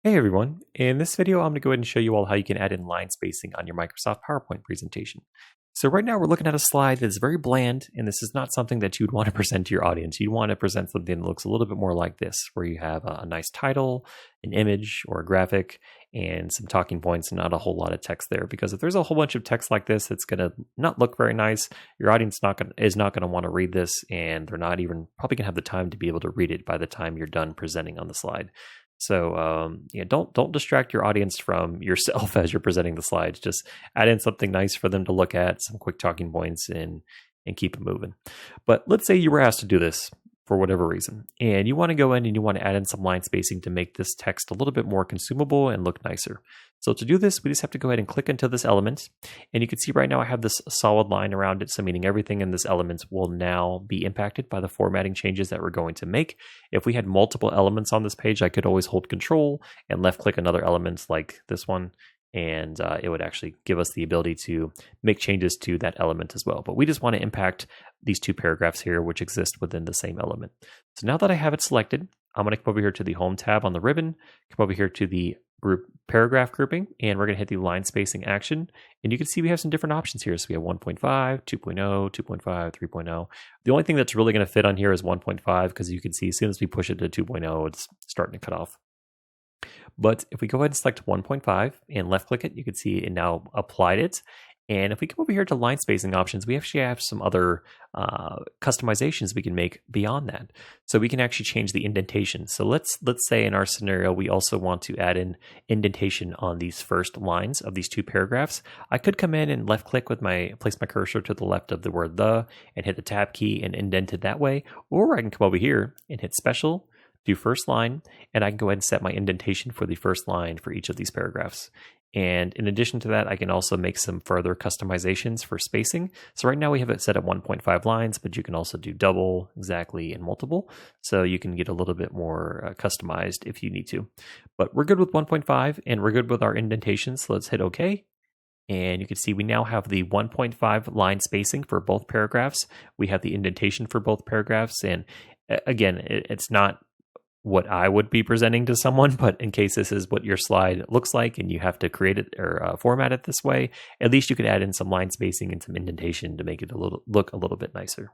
Hey everyone, in this video I'm going to go ahead and show you all how you can add in line spacing on your Microsoft PowerPoint presentation. So right now we're looking at a slide that's very bland, and this is not something that you'd want to present to your audience. You'd want to present something that looks a little bit more like this, where you have a nice title, an image or a graphic, and some talking points and not a whole lot of text there. Because if there's a whole bunch of text like this, it's going to not look very nice. Your audience is not going to want to read this, and they're not even probably going to have the time to be able to read it by the time you're done presenting on the slide. So don't distract your audience from yourself as you're presenting the slides. Just add in something nice for them to look at, some quick talking points, and keep it moving. But let's say you were asked to do this for whatever reason, and you want to go in and you want to add in some line spacing to make this text a little bit more consumable and look nicer. So to do this, we just have to go ahead and click into this element, and you can see right now I have this solid line around it, so meaning everything in this element will now be impacted by the formatting changes that we're going to make. If we had multiple elements on this page, I could always hold Control and left click another element like this one, and it would actually give us the ability to make changes to that element as well. But we just want to impact these two paragraphs here, which exist within the same element. So now that I have it selected, I'm going to come over here to the Home tab on the ribbon, come over here to the paragraph grouping, and we're going to hit the line spacing action. And you can see we have some different options here. So we have 1.5, 2.0, 2.5, 3.0. The only thing that's really going to fit on here is 1.5, because you can see as soon as we push it to 2.0, it's starting to cut off. But if we go ahead and select 1.5 and left click it, you can see it now applied it. And if we come over here to line spacing options, we actually have some other customizations we can make beyond that. So we can actually change the indentation. So let's say in our scenario, we also want to add in indentation on these first lines of these two paragraphs. I could come in and left click with place my cursor to the left of the word the and hit the tab key and indent it that way. Or I can come over here and hit special, do first line, and I can go ahead and set my indentation for the first line for each of these paragraphs. And in addition to that, I can also make some further customizations for spacing. So right now we have it set at 1.5 lines, but you can also do double, exactly, and multiple. So you can get a little bit more customized if you need to. But we're good with 1.5 and we're good with our indentations. So let's hit OK. And you can see we now have the 1.5 line spacing for both paragraphs. We have the indentation for both paragraphs. And again, it's not what I would be presenting to someone, but in case this is what your slide looks like and you have to create it or format it this way, at least you could add in some line spacing and some indentation to make it look a little bit nicer.